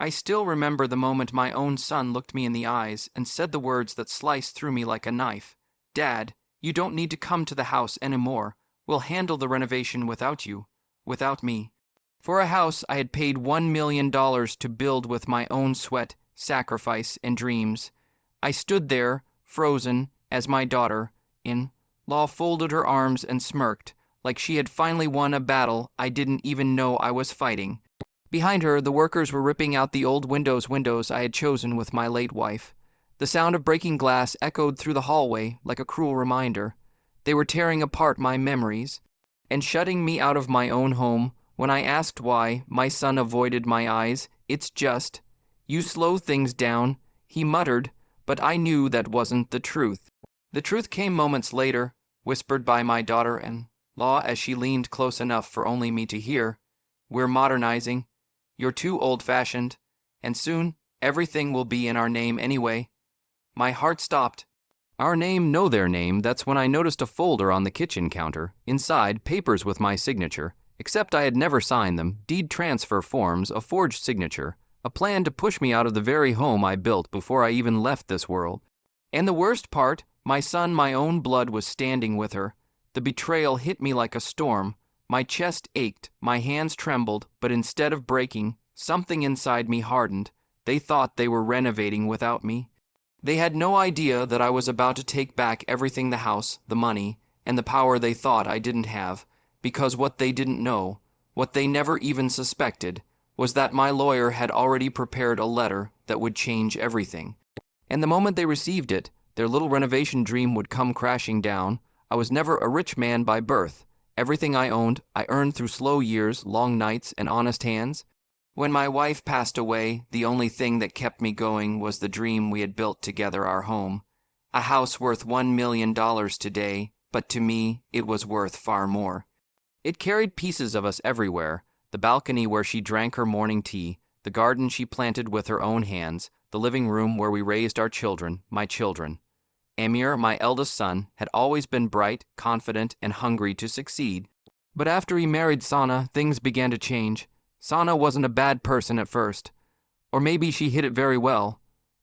I still remember the moment my own son looked me in the eyes and said the words that sliced through me like a knife. Dad, you don't need to come to the house anymore. We'll handle the renovation without you, without me. For a house I had paid $1 million to build with my own sweat, sacrifice, and dreams. I stood there, frozen, as my daughter-in-law folded her arms and smirked, like she had finally won a battle I didn't even know I was fighting. Behind her, the workers were ripping out the old windows I had chosen with my late wife. The sound of breaking glass echoed through the hallway like a cruel reminder. They were tearing apart my memories and shutting me out of my own home. When I asked why, my son avoided my eyes. It's just, you slow things down, he muttered, but I knew that wasn't the truth. The truth came moments later, whispered by my daughter-in-law as she leaned close enough for only me to hear. We're modernizing. You're too old-fashioned, and soon everything will be in our name anyway. My heart stopped. Our name, know their name. That's when I noticed a folder on the kitchen counter. Inside, papers with my signature, except I had never signed them, deed transfer forms, a forged signature, a plan to push me out of the very home I built before I even left this world. And the worst part, my son, my own blood, was standing with her. The betrayal hit me like a storm. My chest ached, my hands trembled, but instead of breaking, something inside me hardened. They thought they were renovating without me. They had no idea that I was about to take back everything, the house, the money, and the power they thought I didn't have, because what they didn't know, what they never even suspected, was that my lawyer had already prepared a letter that would change everything. And the moment they received it, their little renovation dream would come crashing down. I was never a rich man by birth. Everything I owned, I earned through slow years, long nights, and honest hands. When my wife passed away, the only thing that kept me going was the dream we had built together, our home. A house worth $1 million today, but to me, it was worth far more. It carried pieces of us everywhere: the balcony where she drank her morning tea, the garden she planted with her own hands, the living room where we raised our children, my children. Amir, my eldest son, had always been bright, confident, and hungry to succeed. But after he married Sana, things began to change. Sana wasn't a bad person at first. Or maybe she hid it very well.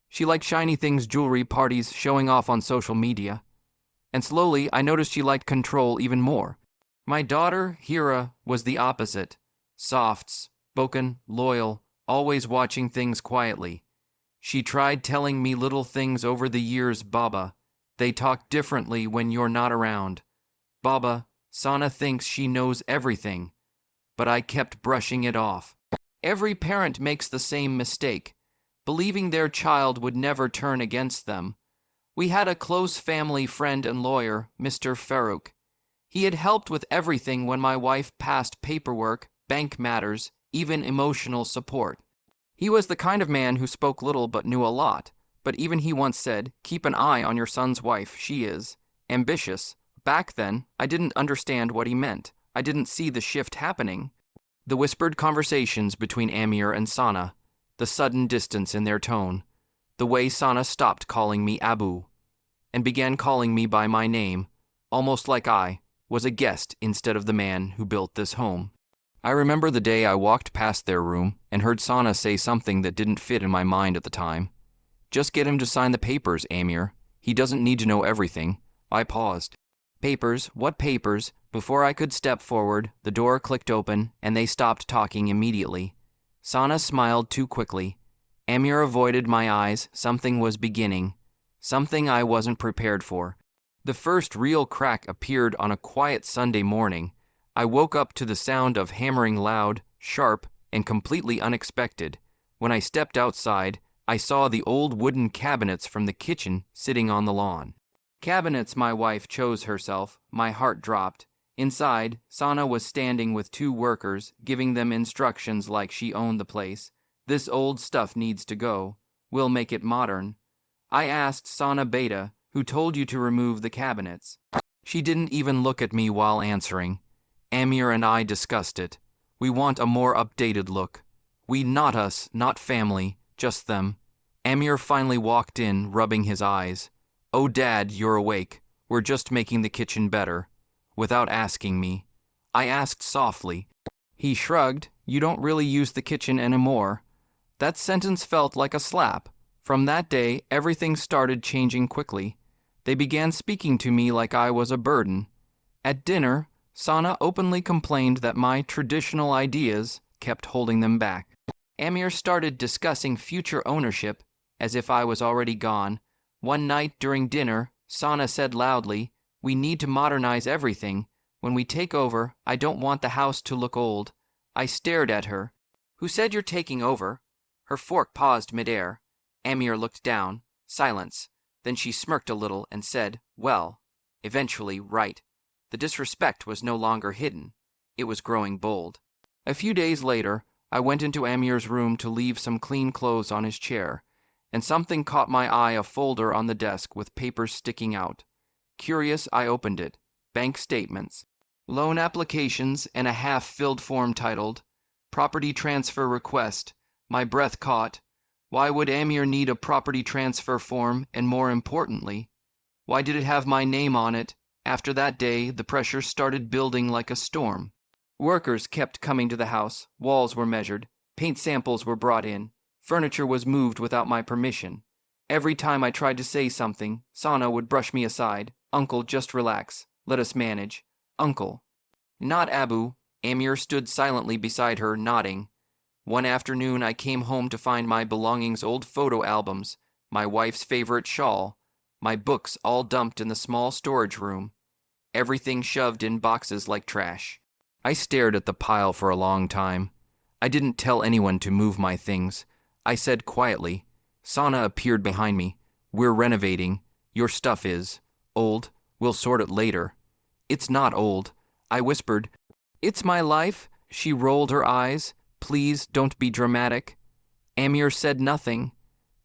She liked shiny things, jewelry, parties, showing off on social media. And slowly, I noticed she liked control even more. My daughter, Hira, was the opposite. Soft, spoken, loyal, always watching things quietly. She tried telling me little things over the years. Baba, they talk differently when you're not around. Baba, Sana thinks she knows everything. But I kept brushing it off. Every parent makes the same mistake, believing their child would never turn against them. We had a close family friend and lawyer, Mr. Farouk. He had helped with everything when my wife passed: paperwork, bank matters, even emotional support. He was the kind of man who spoke little but knew a lot. But even he once said, "Keep an eye on your son's wife. She is ambitious." Back then, I didn't understand what he meant. I didn't see the shift happening. The whispered conversations between Amir and Sana, the sudden distance in their tone, the way Sana stopped calling me Abu and began calling me by my name, almost like I was a guest instead of the man who built this home. I remember the day I walked past their room and heard Sana say something that didn't fit in my mind at the time. "Just get him to sign the papers, Amir. He doesn't need to know everything." I paused. Papers? What papers? Before I could step forward, the door clicked open, and they stopped talking immediately. Sana smiled too quickly. Amir avoided my eyes. Something was beginning. Something I wasn't prepared for. The first real crack appeared on a quiet Sunday morning. I woke up to the sound of hammering, loud, sharp, and completely unexpected. When I stepped outside, I saw the old wooden cabinets from the kitchen sitting on the lawn. Cabinets my wife chose herself. My heart dropped. Inside, Sana was standing with two workers, giving them instructions like she owned the place. "This old stuff needs to go. We'll make it modern." I asked Sana Beta, "Who told you to remove the cabinets?" She didn't even look at me while answering. Amir and I discussed it. We want a more updated look. We, not us, not family, just them. Amir finally walked in, rubbing his eyes. "Oh, Dad, you're awake. We're just making the kitchen better." Without asking me, I asked softly. He shrugged. "You don't really use the kitchen anymore." That sentence felt like a slap. From that day, everything started changing quickly. They began speaking to me like I was a burden. At dinner, Sana openly complained that my traditional ideas kept holding them back. Amir started discussing future ownership as if I was already gone. One night during dinner, Sana said loudly, "We need to modernize everything. When we take over, I don't want the house to look old." I stared at her. "Who said you're taking over?" Her fork paused midair. Amir looked down. Silence. Then she smirked a little and said, "Well, eventually, right." The disrespect was no longer hidden. It was growing bold. A few days later, I went into Amir's room to leave some clean clothes on his chair, and something caught my eye, a folder on the desk with papers sticking out. Curious, I opened it. Bank statements, loan applications, and a half-filled form titled, "Property Transfer Request." My breath caught. Why would Amir need a property transfer form, and more importantly, why did it have my name on it? After that day, the pressure started building like a storm. Workers kept coming to the house, walls were measured, paint samples were brought in, furniture was moved without my permission. Every time I tried to say something, Sana would brush me aside. "Uncle, just relax. Let us manage." "Uncle." "Not Abu." Amir stood silently beside her, nodding. One afternoon I came home to find my belongings, old photo albums, my wife's favorite shawl, my books all dumped in the small storage room, everything shoved in boxes like trash. I stared at the pile for a long time. I didn't tell anyone to move my things. I said quietly. Sana appeared behind me. "We're renovating. Your stuff is old. We'll sort it later." "It's not old," I whispered. "It's my life." She rolled her eyes. "Please don't be dramatic." Amir said nothing.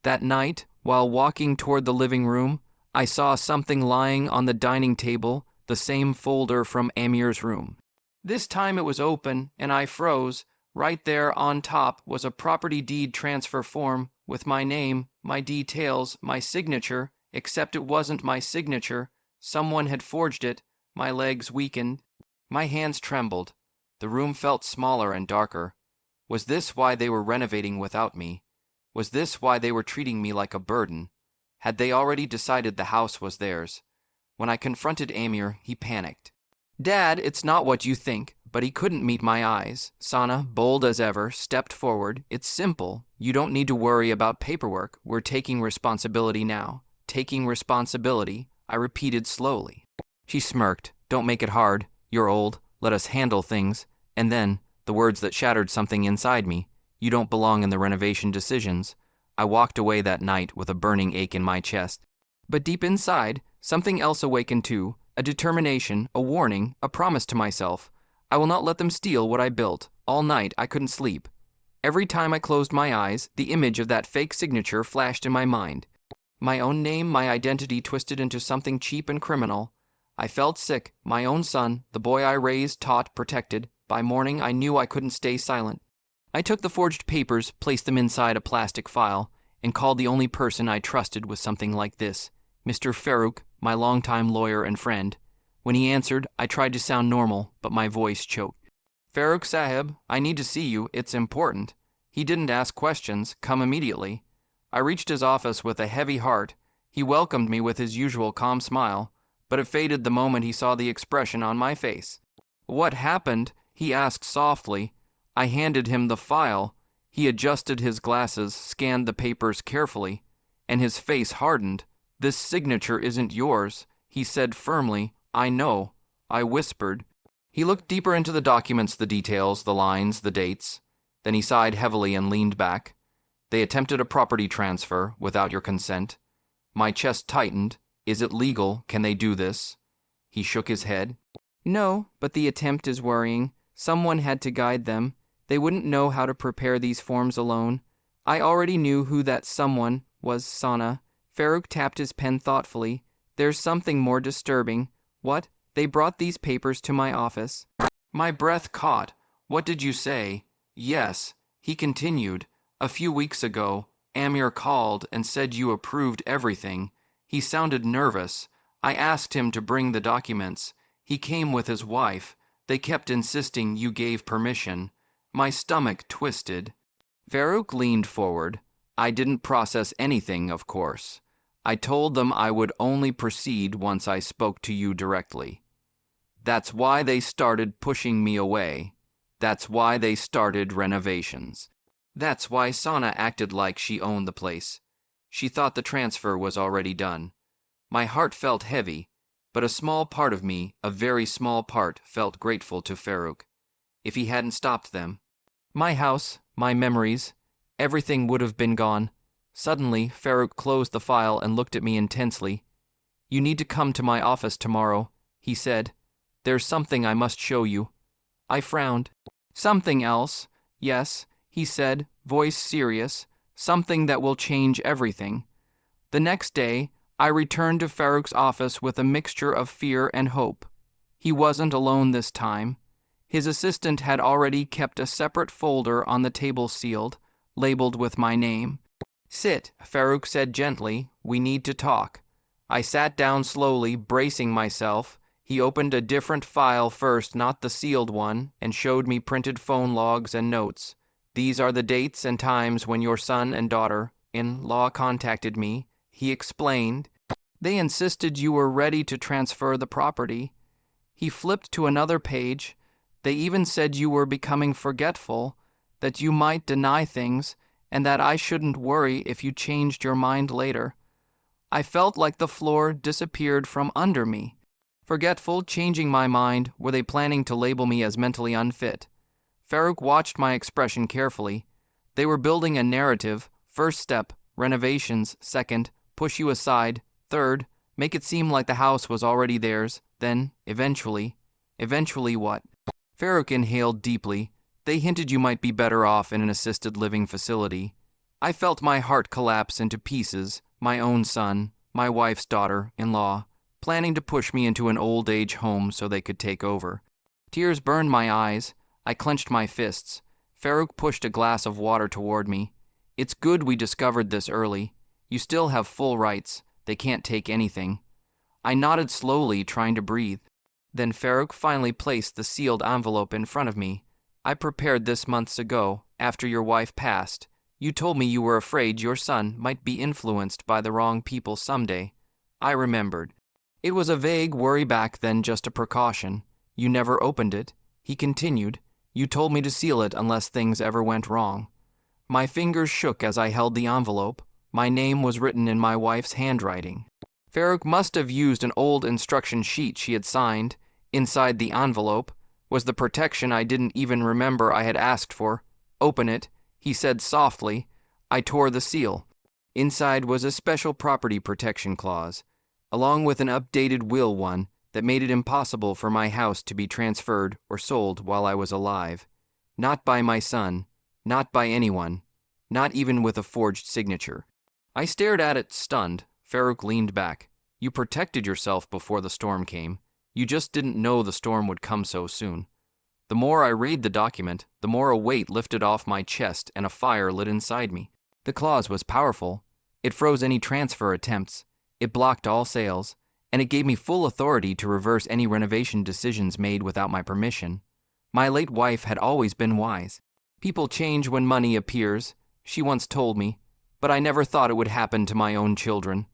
That night, while walking toward the living room, I saw something lying on the dining table, the same folder from Amir's room. This time it was open, and I froze. Right there on top was a property deed transfer form with my name, my details, my signature, except it wasn't my signature. Someone had forged it. My legs weakened. My hands trembled. The room felt smaller and darker. Was this why they were renovating without me? Was this why they were treating me like a burden? Had they already decided the house was theirs? When I confronted Amir, he panicked. "Dad, it's not what you think," but he couldn't meet my eyes. Sana, bold as ever, stepped forward. "It's simple. You don't need to worry about paperwork. We're taking responsibility now." "Taking responsibility," I repeated slowly. She smirked. "Don't make it hard. You're old. Let us handle things." And then, the words that shattered something inside me, "You don't belong in the renovation decisions." I walked away that night with a burning ache in my chest. But deep inside, something else awakened too, a determination, a warning, a promise to myself. I will not let them steal what I built. All night I couldn't sleep. Every time I closed my eyes, the image of that fake signature flashed in my mind. My own name, my identity twisted into something cheap and criminal. I felt sick. My own son, the boy I raised, taught, protected. By morning, I knew I couldn't stay silent. I took the forged papers, placed them inside a plastic file, and called the only person I trusted with something like this, Mr. Farouk, my longtime lawyer and friend. When he answered, I tried to sound normal, but my voice choked. "Farouk Sahib, I need to see you. It's important." He didn't ask questions. "Come immediately." I reached his office with a heavy heart. He welcomed me with his usual calm smile, but it faded the moment he saw the expression on my face. "What happened?" he asked softly. I handed him the file. He adjusted his glasses, scanned the papers carefully, and his face hardened. "This signature isn't yours," he said firmly. "I know." I whispered. He looked deeper into the documents, the details, the lines, the dates. Then he sighed heavily and leaned back. "They attempted a property transfer without your consent." My chest tightened. "Is it legal? Can they do this?" He shook his head. "No, but the attempt is worrying. Someone had to guide them. They wouldn't know how to prepare these forms alone. I already knew who that someone was. Sana." Farouk tapped his pen thoughtfully. "There's something more disturbing." "What?" "They brought these papers to my office." My breath caught. "What did you say?" "Yes," he continued. "A few weeks ago, Amir called and said you approved everything. He sounded nervous. I asked him to bring the documents. He came with his wife. They kept insisting you gave permission." My stomach twisted. Farouk leaned forward. I didn't process anything, of course. I told them I would only proceed once I spoke to you directly. That's why they started pushing me away. That's why they started renovations. That's why Sana acted like she owned the place. She thought the transfer was already done. My heart felt heavy, but a small part of me, a very small part, felt grateful to Farouk. If he hadn't stopped them, my house, my memories, everything would have been gone. Suddenly, Farouk closed the file and looked at me intensely. "You need to come to my office tomorrow," he said. "There's something I must show you." I frowned. "Something else, yes," he said, voice serious. "Something that will change everything." The next day, I returned to Farouk's office with a mixture of fear and hope. He wasn't alone this time. His assistant had already kept a separate folder on the table sealed, labeled with my name. "Sit," Farouk said gently. "We need to talk." I sat down slowly, bracing myself. He opened a different file first, not the sealed one, and showed me printed phone logs and notes. "These are the dates and times when your son and daughter-in-law contacted me," he explained. "They insisted you were ready to transfer the property." He flipped to another page. "They even said you were becoming forgetful, that you might deny things, and that I shouldn't worry if you changed your mind later." I felt like the floor disappeared from under me. Forgetful, changing my mind, were they planning to label me as mentally unfit? Farouk watched my expression carefully. They were building a narrative. First step, renovations. Second, push you aside. Third, make it seem like the house was already theirs. Then, eventually what? Farouk inhaled deeply. "They hinted you might be better off in an assisted living facility." I felt my heart collapse into pieces. My own son, my wife's daughter-in-law, planning to push me into an old age home so they could take over. Tears burned my eyes. I clenched my fists. Farouk pushed a glass of water toward me. "It's good we discovered this early. You still have full rights. They can't take anything." I nodded slowly, trying to breathe. Then Farouk finally placed the sealed envelope in front of me. "I prepared this months ago, after your wife passed. You told me you were afraid your son might be influenced by the wrong people someday." I remembered. "It was a vague worry back then, just a precaution. You never opened it," he continued. "You told me to seal it unless things ever went wrong." My fingers shook as I held the envelope. My name was written in my wife's handwriting. Farouk must have used an old instruction sheet she had signed. Inside the envelope was the protection I didn't even remember I had asked for. "Open it," he said softly. I tore the seal. Inside was a special property protection clause, along with an updated will one that made it impossible for my house to be transferred or sold while I was alive. Not by my son, not by anyone, not even with a forged signature. I stared at it, stunned. Farouk leaned back. "You protected yourself before the storm came. You just didn't know the storm would come so soon." The more I read the document, the more a weight lifted off my chest and a fire lit inside me. The clause was powerful. It froze any transfer attempts. It blocked all sales, and it gave me full authority to reverse any renovation decisions made without my permission. My late wife had always been wise. "People change when money appears," she once told me, but I never thought it would happen to my own children.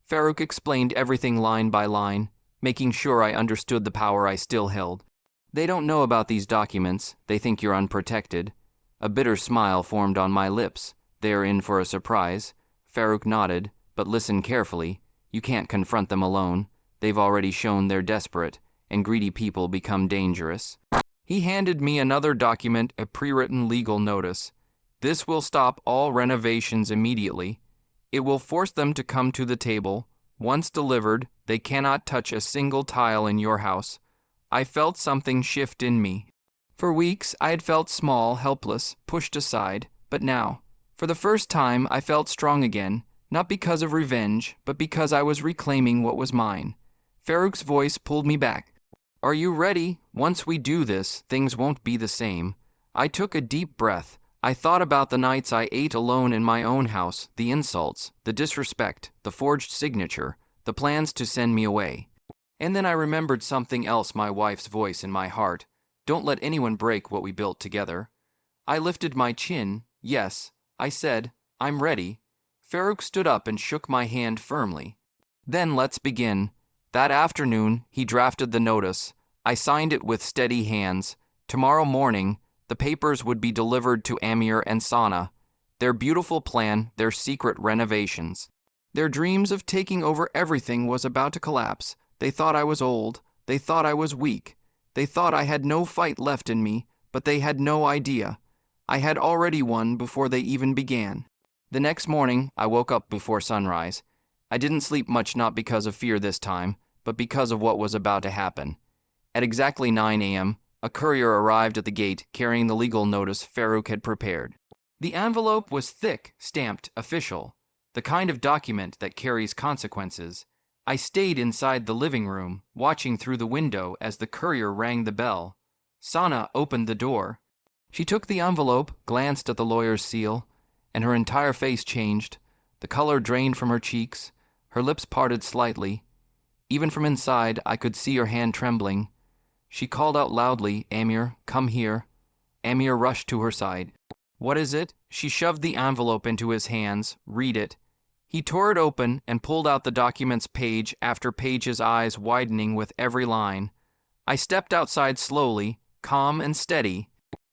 Farouk explained everything line by line, making sure I understood the power I still held. "They don't know about these documents. They think you're unprotected." A bitter smile formed on my lips. "They're in for a surprise." Farouk nodded, "But listen carefully. You can't confront them alone. They've already shown they're desperate, and greedy people become dangerous." He handed me another document, a pre-written legal notice. "This will stop all renovations immediately. It will force them to come to the table. Once delivered, they cannot touch a single tile in your house." I felt something shift in me. For weeks, I had felt small, helpless, pushed aside, but now, for the first time, I felt strong again, not because of revenge, but because I was reclaiming what was mine. Farouk's voice pulled me back. "Are you ready? Once we do this, things won't be the same." I took a deep breath. I thought about the nights I ate alone in my own house, the insults, the disrespect, the forged signature, the plans to send me away. And then I remembered something else, my wife's voice in my heart. "Don't let anyone break what we built together." I lifted my chin. Yes, I said, I'm ready. Farouk stood up and shook my hand firmly. Then let's begin. That afternoon, he drafted the notice. I signed it with steady hands. Tomorrow morning, the papers would be delivered to Amir and Sana. Their beautiful plan, their secret renovations. Their dreams of taking over everything was about to collapse. They thought I was old. They thought I was weak. They thought I had no fight left in me, but they had no idea. I had already won before they even began. The next morning, I woke up before sunrise. I didn't sleep much, not because of fear this time, but because of what was about to happen. At exactly 9 a.m., a courier arrived at the gate carrying the legal notice Farouk had prepared. The envelope was thick, stamped, official, the kind of document that carries consequences. I stayed inside the living room, watching through the window as the courier rang the bell. Sana opened the door. She took the envelope, glanced at the lawyer's seal, and her entire face changed. The color drained from her cheeks. Her lips parted slightly. Even from inside, I could see her hand trembling. She called out loudly, "Amir, come here." Amir rushed to her side. "What is it?" She shoved the envelope into his hands. "Read it." He tore it open and pulled out the documents page after page, his eyes widening with every line. I stepped outside slowly, calm and steady.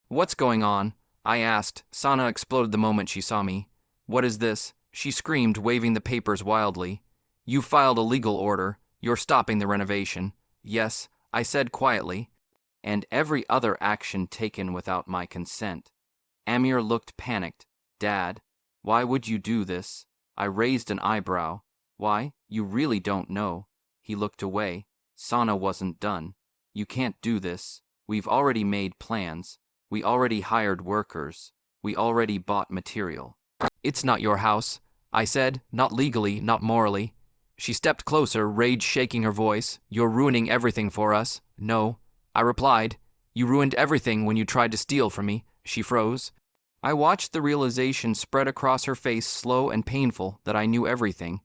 "What's going on?" I asked. Sana exploded the moment she saw me. "What is this?" She screamed, waving the papers wildly. "You filed a legal order. You're stopping the renovation." "Yes," I said quietly. "And every other action taken without my consent." Amir looked panicked. "Dad, why would you do this?" I raised an eyebrow. "Why? You really don't know." He looked away. "Sana wasn't done. You can't do this. We've already made plans. We already hired workers. We already bought material." "It's not your house," I said, "not legally, not morally." She stepped closer, rage shaking her voice. "You're ruining everything for us." "No," I replied. "You ruined everything when you tried to steal from me." She froze. I watched the realization spread across her face, slow and painful, that I knew everything.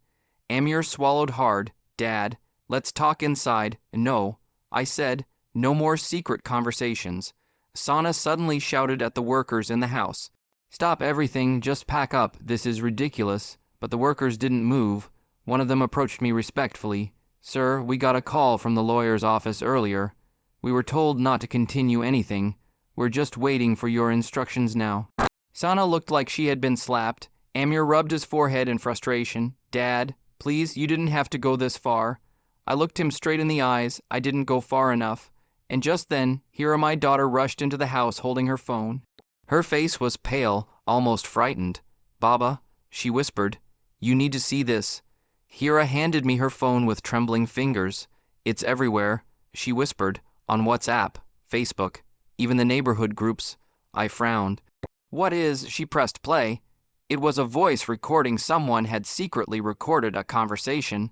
Amir swallowed hard. "Dad, let's talk inside." "No," I said. "No more secret conversations." Sana suddenly shouted at the workers in the house. "Stop everything, just pack up. This is ridiculous." But the workers didn't move. One of them approached me respectfully. "Sir, we got a call from the lawyer's office earlier. We were told not to continue anything. We're just waiting for your instructions now." Sana looked like she had been slapped. Amir rubbed his forehead in frustration. "Dad, please, you didn't have to go this far." I looked him straight in the eyes. I didn't go far enough. And just then, Hira, my daughter, rushed into the house holding her phone. Her face was pale, almost frightened. "Baba," she whispered, "you need to see this." Hira handed me her phone with trembling fingers. "It's everywhere," she whispered, "on WhatsApp, Facebook, even the neighborhood groups." I frowned. "What is?" She pressed play. It was a voice recording. Someone had secretly recorded a conversation,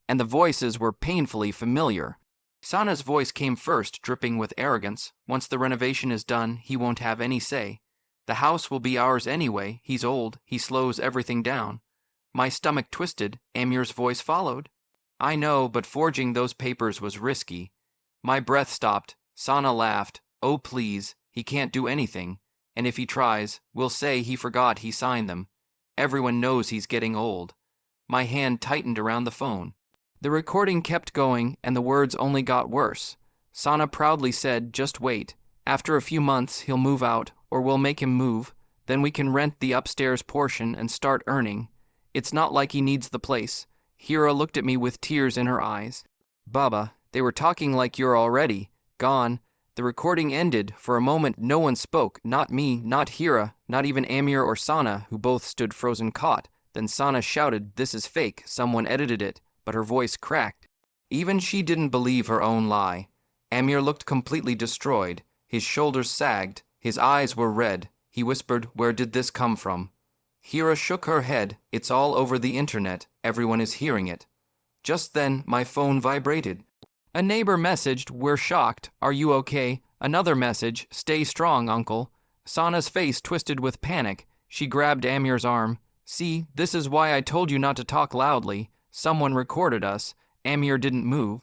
and the voices were painfully familiar. Sana's voice came first, dripping with arrogance. "Once the renovation is done, he won't have any say. The house will be ours anyway. He's old. He slows everything down." My stomach twisted. Amir's voice followed. "I know, but forging those papers was risky." My breath stopped. Sana laughed. "Oh, please. He can't do anything. And if he tries, we'll say he forgot he signed them. Everyone knows he's getting old." My hand tightened around the phone. The recording kept going, and the words only got worse. Sana proudly said, "Just wait. After a few months, he'll move out, or we'll make him move. Then we can rent the upstairs portion and start earning. It's not like he needs the place." Hira looked at me with tears in her eyes. "Baba, they were talking like you're already gone." The recording ended. For a moment, no one spoke. Not me, not Hira, not even Amir or Sana, who both stood frozen caught. Then Sana shouted, "This is fake. Someone edited it." But her voice cracked. Even she didn't believe her own lie. Amir looked completely destroyed. His shoulders sagged. His eyes were red. He whispered, "Where did this come from?" Hira shook her head. "It's all over the internet. Everyone is hearing it." Just then, my phone vibrated. A neighbor messaged, "We're shocked. Are you okay?" Another message, "Stay strong, uncle." Sana's face twisted with panic. She grabbed Amir's arm. "See, this is why I told you not to talk loudly. Someone recorded us." Amir didn't move.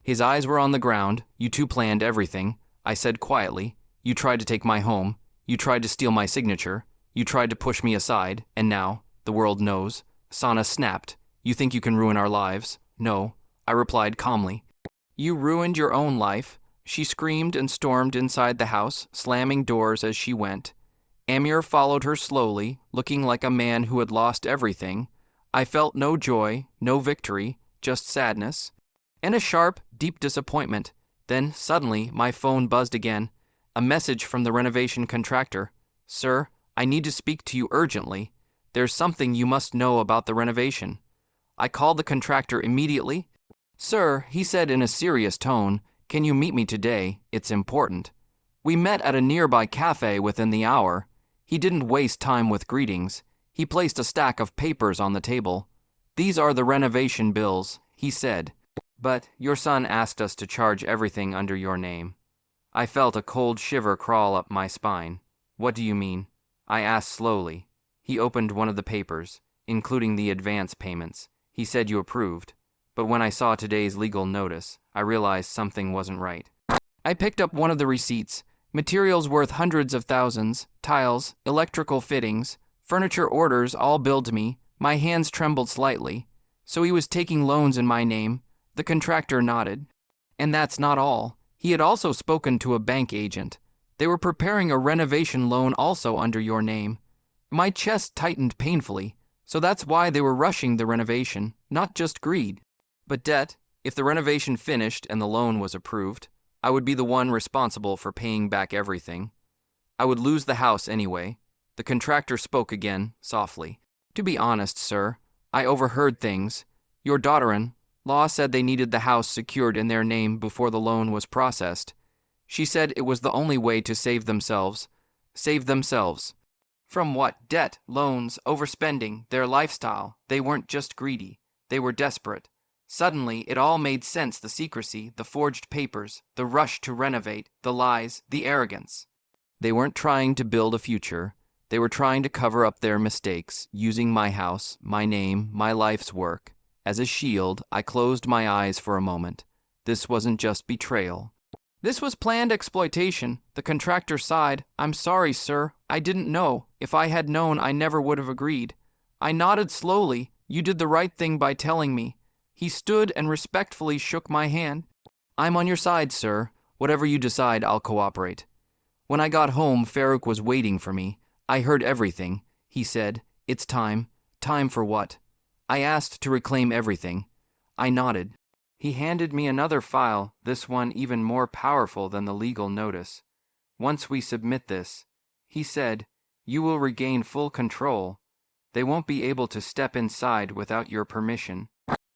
His eyes were on the ground. "You two planned everything," I said quietly. "You tried to take my home. You tried to steal my signature. You tried to push me aside, and now, the world knows. Sana snapped. You think you can ruin our lives? No, I replied calmly. You ruined your own life. She screamed and stormed inside the house, slamming doors as she went. Amir followed her slowly, looking like a man who had lost everything. I felt no joy, no victory, just sadness, and a sharp, deep disappointment. Then, suddenly, my phone buzzed again. A message from the renovation contractor. Sir, I need to speak to you urgently. There's something you must know about the renovation. I called the contractor immediately. Sir, he said in a serious tone, can you meet me today? It's important. We met at a nearby cafe within the hour. He didn't waste time with greetings. He placed a stack of papers on the table. These are the renovation bills, he said. But your son asked us to charge everything under your name. I felt a cold shiver crawl up my spine. What do you mean? I asked slowly. He opened one of the papers, including the advance payments. He said you approved. But when I saw today's legal notice, I realized something wasn't right. I picked up one of the receipts. Materials worth hundreds of thousands, tiles, electrical fittings, furniture orders all billed to me. My hands trembled slightly. So he was taking loans in my name. The contractor nodded. And that's not all. He had also spoken to a bank agent. They were preparing a renovation loan also under your name. My chest tightened painfully. So that's why they were rushing the renovation, not just greed. But debt, if the renovation finished and the loan was approved, I would be the one responsible for paying back everything. I would lose the house anyway. The contractor spoke again, softly. To be honest, sir, I overheard things. Your daughter-in-law said they needed the house secured in their name before the loan was processed. She said it was the only way to save themselves. Save themselves. From what? Debt, loans, overspending, their lifestyle. They weren't just greedy. They were desperate. Suddenly, it all made sense, the secrecy, the forged papers, the rush to renovate, the lies, the arrogance. They weren't trying to build a future. They were trying to cover up their mistakes, using my house, my name, my life's work. As a shield, I closed my eyes for a moment. This wasn't just betrayal. This was planned exploitation. The contractor sighed. I'm sorry, sir. I didn't know. If I had known, I never would have agreed. I nodded slowly. You did the right thing by telling me. He stood and respectfully shook my hand. I'm on your side, sir. Whatever you decide, I'll cooperate. When I got home, Farouk was waiting for me. I heard everything. He said, it's time. Time for what? I asked to reclaim everything. I nodded. He handed me another file, this one even more powerful than the legal notice. Once we submit this, he said, you will regain full control. They won't be able to step inside without your permission.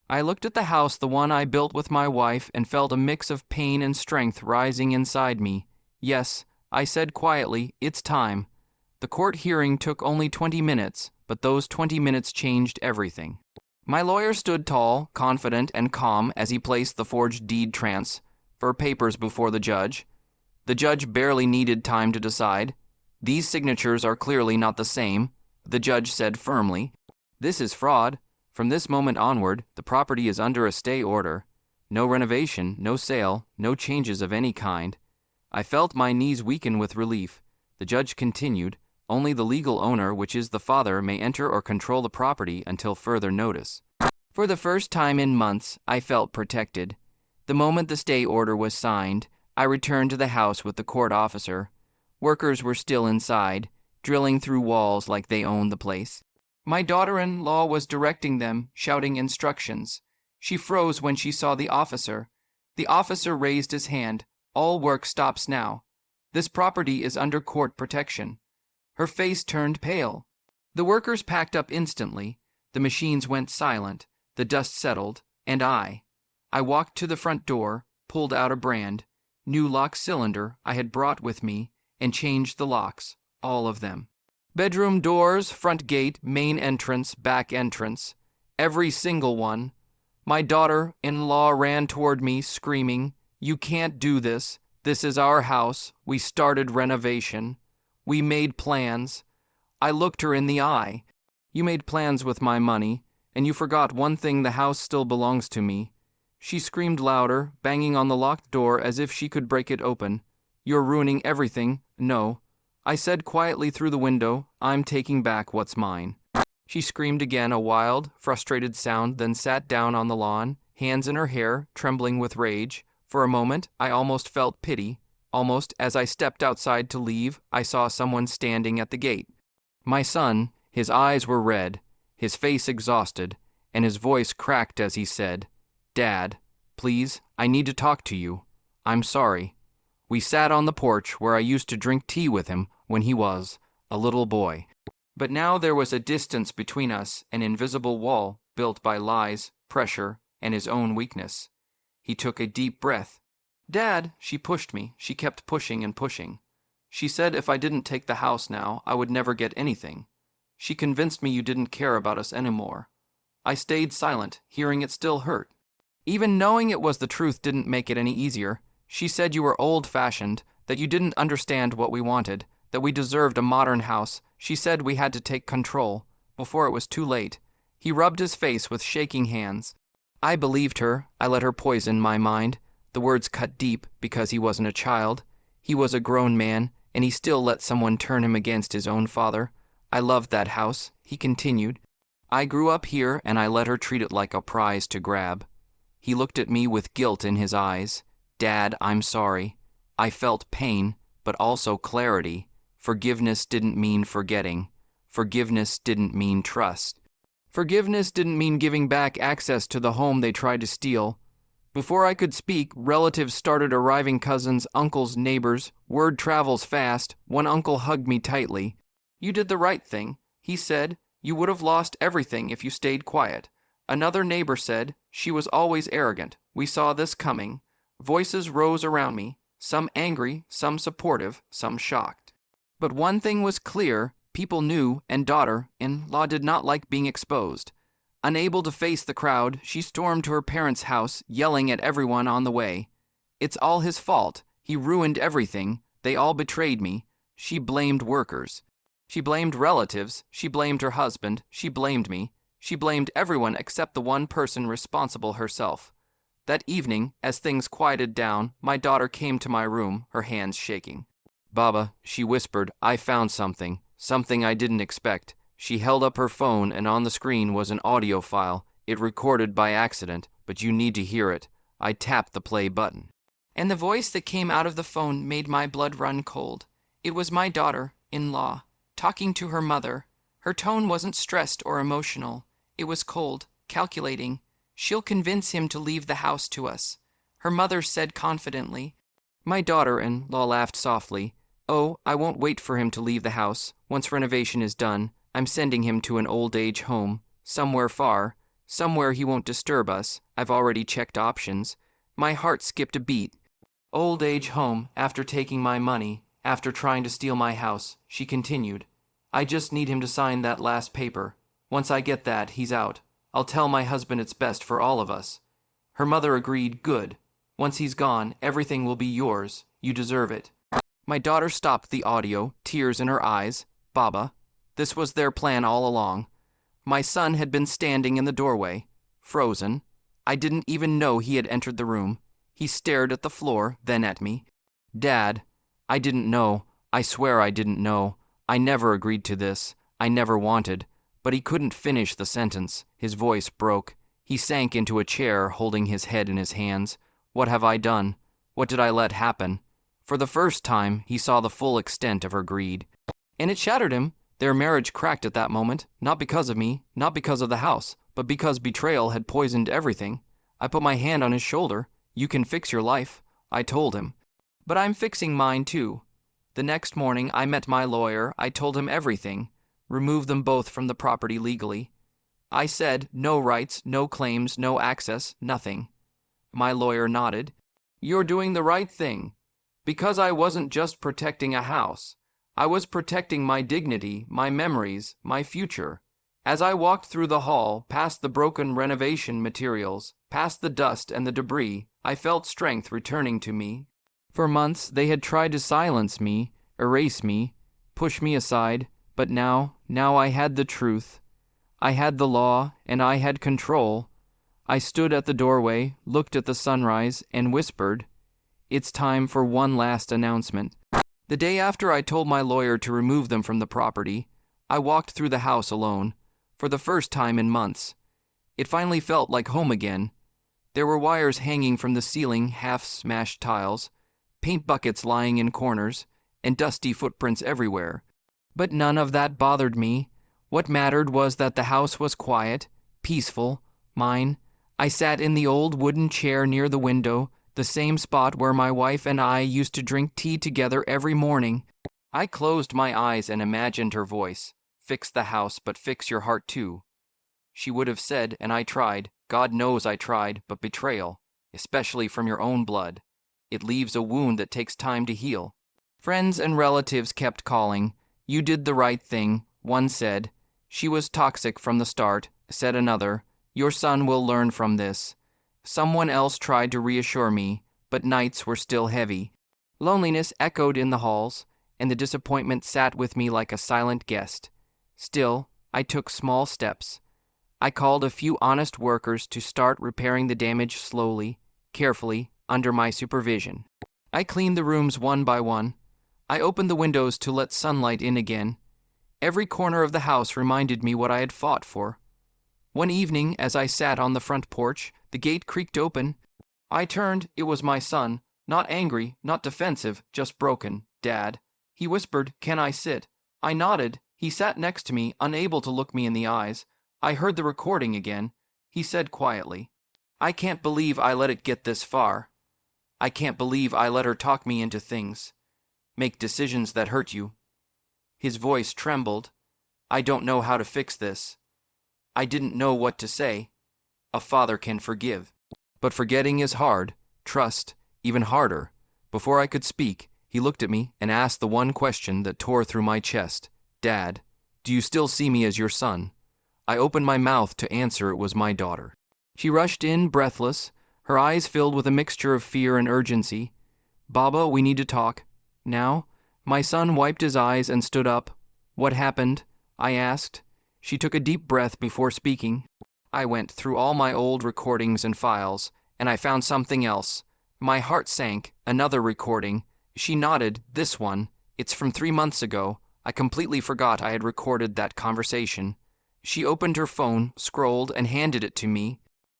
I looked at the house, the one I built with my wife, and felt a mix of pain and strength rising inside me. Yes, I said quietly, it's time. The court hearing took only 20 minutes, but those 20 minutes changed everything. My lawyer stood tall, confident, and calm as he placed the forged deed transfer papers before the judge. The judge barely needed time to decide. These signatures are clearly not the same, the judge said firmly. This is fraud. From this moment onward, the property is under a stay order. No renovation, no sale, no changes of any kind. I felt my knees weaken with relief. The judge continued, only the legal owner, which is the father, may enter or control the property until further notice. For the first time in months, I felt protected. The moment the stay order was signed, I returned to the house with the court officer. Workers were still inside, drilling through walls like they owned the place. My daughter-in-law was directing them, shouting instructions. She froze when she saw the officer. The officer raised his hand. All work stops now. This property is under court protection. Her face turned pale. The workers packed up instantly. The machines went silent. The dust settled. And I walked to the front door, pulled out a brand, new lock cylinder I had brought with me, and changed the locks, all of them. Bedroom doors, front gate, main entrance, back entrance. Every single one. My daughter-in-law ran toward me, screaming, you can't do this. This is our house. We started renovation. We made plans. I looked her in the eye. You made plans with my money, and you forgot one thing, the house still belongs to me. She screamed louder, banging on the locked door as if she could break it open. You're ruining everything. No. I said quietly through the window, I'm taking back what's mine. She screamed again, a wild, frustrated sound, then sat down on the lawn, hands in her hair, trembling with rage. For a moment, I almost felt pity. Almost as I stepped outside to leave, I saw someone standing at the gate. My son, his eyes were red, his face exhausted, and his voice cracked as he said, "Dad, please, I need to talk to you. I'm sorry." We sat on the porch where I used to drink tea with him when he was a little boy. But now there was a distance between us, an invisible wall built by lies, pressure, and his own weakness. He took a deep breath. "Dad," she pushed me. She kept pushing and pushing. She said if I didn't take the house now, I would never get anything. She convinced me you didn't care about us anymore. I stayed silent, hearing it still hurt. Even knowing it was the truth didn't make it any easier. She said you were old-fashioned, that you didn't understand what we wanted, that we deserved a modern house. She said we had to take control, before it was too late. He rubbed his face with shaking hands. I believed her. I let her poison my mind. The words cut deep because he wasn't a child. He was a grown man, and he still let someone turn him against his own father. I loved that house, he continued. I grew up here, and I let her treat it like a prize to grab. He looked at me with guilt in his eyes. "Dad, I'm sorry." I felt pain, but also clarity. Forgiveness didn't mean forgetting. Forgiveness didn't mean trust. Forgiveness didn't mean giving back access to the home they tried to steal. Before I could speak, relatives started arriving, cousins, uncles, neighbors. Word travels fast. One uncle hugged me tightly. "You did the right thing," he said. "You would have lost everything if you stayed quiet." Another neighbor said, "She was always arrogant. We saw this coming." Voices rose around me, some angry, some supportive, some shocked. But one thing was clear. People knew, and daughter-in-law did not like being exposed. Unable to face the crowd, she stormed to her parents' house, yelling at everyone on the way. "It's all his fault. He ruined everything. They all betrayed me." She blamed workers. She blamed relatives. She blamed her husband. She blamed me. She blamed everyone except the one person responsible, herself. That evening, as things quieted down, my daughter came to my room, her hands shaking. "Baba," she whispered, "I found something. Something I didn't expect." She held up her phone, and on the screen was an audio file. It recorded by accident, but you need to hear it. I tapped the play button. And the voice that came out of the phone made my blood run cold. It was my daughter-in-law, talking to her mother. Her tone wasn't stressed or emotional. It was cold, calculating. "She'll convince him to leave the house to us," her mother said confidently. My daughter-in-law laughed softly. "Oh, I won't wait for him to leave the house. Once renovation is done, I'm sending him to an old-age home, somewhere far, somewhere he won't disturb us. I've already checked options." My heart skipped a beat. "Old-age home, after taking my money, after trying to steal my house," she continued. "I just need him to sign that last paper. Once I get that, he's out. I'll tell my husband it's best for all of us." Her mother agreed. "Good. Once he's gone, everything will be yours. You deserve it." My daughter stopped the audio, tears in her eyes. "Baba, this was their plan all along." My son had been standing in the doorway, frozen. I didn't even know he had entered the room. He stared at the floor, then at me. "Dad, I didn't know. I swear I didn't know. I never agreed to this. I never wanted." But he couldn't finish the sentence. His voice broke. He sank into a chair, holding his head in his hands. "What have I done? What did I let happen?" For the first time, he saw the full extent of her greed. And it shattered him. Their marriage cracked at that moment, not because of me, not because of the house, but because betrayal had poisoned everything. I put my hand on his shoulder. "You can fix your life," I told him. "But I'm fixing mine too." The next morning, I met my lawyer. I told him everything. Remove them both from the property legally. I said, no rights, no claims, no access, nothing. My lawyer nodded. "You're doing the right thing." Because I wasn't just protecting a house. I was protecting my dignity, my memories, my future. As I walked through the hall, past the broken renovation materials, past the dust and the debris, I felt strength returning to me. For months, they had tried to silence me, erase me, push me aside, but now I had the truth. I had the law, and I had control. I stood at the doorway, looked at the sunrise, and whispered, "It's time for one last announcement." The day after I told my lawyer to remove them from the property, I walked through the house alone, for the first time in months. It finally felt like home again. There were wires hanging from the ceiling, half-smashed tiles, paint buckets lying in corners, and dusty footprints everywhere. But none of that bothered me. What mattered was that the house was quiet, peaceful, mine. I sat in the old wooden chair near the window, the same spot where my wife and I used to drink tea together every morning. I closed my eyes and imagined her voice. Fix the house, but fix your heart too. She would have said, and I tried, God knows I tried, but betrayal, especially from your own blood. It leaves a wound that takes time to heal. Friends and relatives kept calling. You did the right thing, one said. She was toxic from the start, said another. Your son will learn from this. Someone else tried to reassure me, but nights were still heavy. Loneliness echoed in the halls, and the disappointment sat with me like a silent guest. Still, I took small steps. I called a few honest workers to start repairing the damage slowly, carefully, under my supervision. I cleaned the rooms one by one. I opened the windows to let sunlight in again. Every corner of the house reminded me what I had fought for. One evening, as I sat on the front porch, the gate creaked open. I turned. It was my son, not angry, not defensive, just broken. Dad. He whispered, "Can I sit?" I nodded. He sat next to me, unable to look me in the eyes. I heard the recording again. He said quietly, "I can't believe I let it get this far. I can't believe I let her talk me into things. Make decisions that hurt you." His voice trembled. "I don't know how to fix this." I didn't know what to say. A father can forgive. But forgetting is hard. Trust, even harder. Before I could speak, he looked at me and asked the one question that tore through my chest. "Dad, do you still see me as your son?" I opened my mouth to answer it was my daughter. She rushed in, breathless, her eyes filled with a mixture of fear and urgency. "Baba, we need to talk." "Now?" My son wiped his eyes and stood up. "What happened?" I asked. She took a deep breath before speaking. I went through all my old recordings and files, and I found something else. My heart sank. Another recording. She nodded. "This one. It's from 3 months ago. I completely forgot I had recorded that conversation." She opened her phone, scrolled, and handed it to me.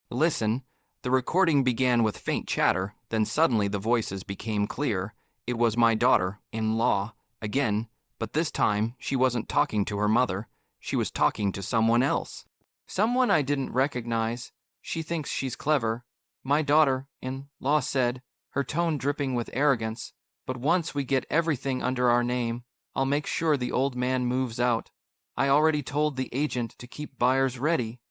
"Listen." The recording began with faint chatter, then suddenly the voices became clear. It was my daughter-in-law, again, but this time she wasn't talking to her mother. She was talking to someone else. Someone I didn't recognize. "She thinks she's clever," my daughter-in-law said, her tone dripping with arrogance. "But once we get everything under our name, I'll make sure the old man moves out. I already told the agent to keep buyers ready."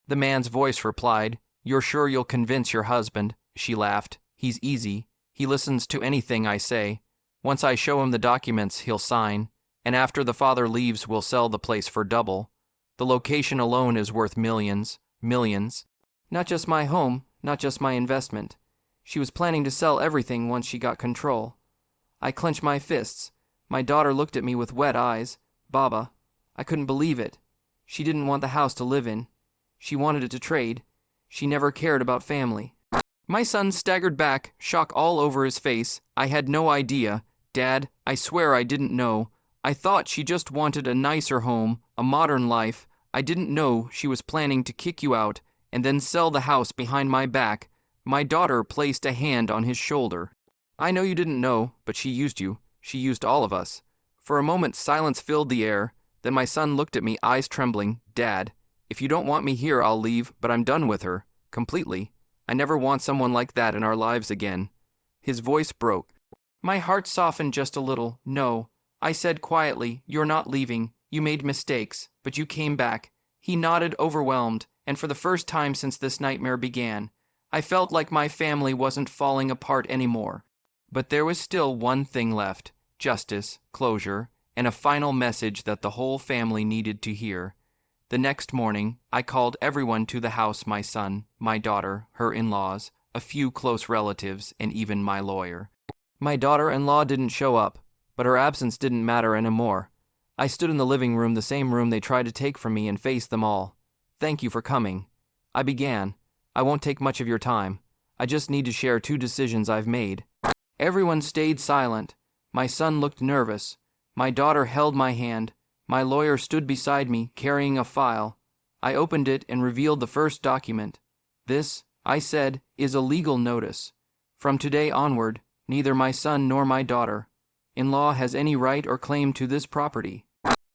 The man's voice replied, "You're sure you'll convince your husband?" She laughed. "He's easy. He listens to anything I say. Once I show him the documents, he'll sign. And after the father leaves, we'll sell the place for double. The location alone is worth millions, millions. Not just my home, not just my investment. She was planning to sell everything once she got control." I clenched my fists. My daughter looked at me with wet eyes. "Baba." I couldn't believe it. She didn't want the house to live in. She wanted it to trade. She never cared about family. My son staggered back, shock all over his face. "I had no idea. Dad, I swear I didn't know. I thought she just wanted a nicer home, a modern life. I didn't know she was planning to kick you out and then sell the house behind my back." My daughter placed a hand on his shoulder. "I know you didn't know, but she used you. She used all of us." For a moment, silence filled the air. Then my son looked at me, eyes trembling. "Dad, if you don't want me here, I'll leave, but I'm done with her. Completely. I never want someone like that in our lives again." His voice broke. My heart softened just a little. "No." I said quietly, "You're not leaving. You made mistakes, but you came back." He nodded, overwhelmed, and for the first time since this nightmare began, I felt like my family wasn't falling apart anymore. But there was still one thing left: justice, closure, and a final message that the whole family needed to hear. The next morning, I called everyone to the house: my son, my daughter, her in-laws, a few close relatives, and even my lawyer. My daughter-in-law didn't show up, but her absence didn't matter anymore. I stood in the living room, the same room they tried to take from me, and faced them all. "Thank you for coming." I began. "I won't take much of your time. I just need to share 2 decisions I've made." Everyone stayed silent. My son looked nervous. My daughter held my hand. My lawyer stood beside me, carrying a file. I opened it and revealed the first document. This, I said, is a legal notice. From today onward, neither my son nor my daughter-in-law has any right or claim to this property.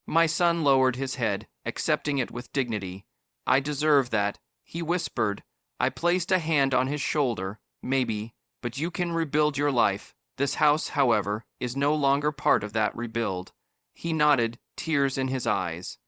My son lowered his head, accepting it with dignity. I deserve that, he whispered. I placed a hand on his shoulder. Maybe, but you can rebuild your life. This house, however, is no longer part of that rebuild. He nodded, tears in his eyes.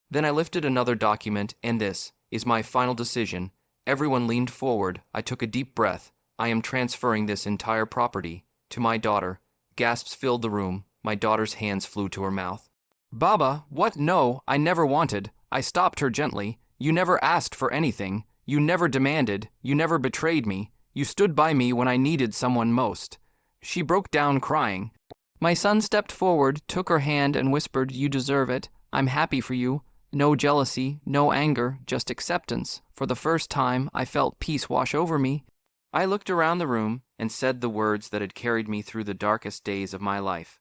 Then I lifted another document, and this is my final decision. Everyone leaned forward. I took a deep breath. I am transferring this entire property to my daughter. Gasps filled the room. My daughter's hands flew to her mouth. Baba, what? No, I never wanted. I stopped her gently. You never asked for anything. You never demanded. You never betrayed me. You stood by me when I needed someone most. She broke down crying. My son stepped forward, took her hand, and whispered, You deserve it. I'm happy for you. No jealousy, no anger, just acceptance. For the first time, I felt peace wash over me. I looked around the room and said the words that had carried me through the darkest days of my life.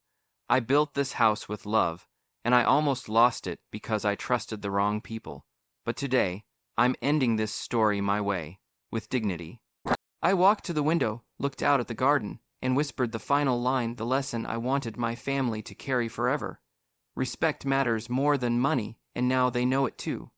I built this house with love, and I almost lost it because I trusted the wrong people. But today, I'm ending this story my way, with dignity. I walked to the window, looked out at the garden, and whispered the final line, the lesson I wanted my family to carry forever. Respect matters more than money, and now they know it too.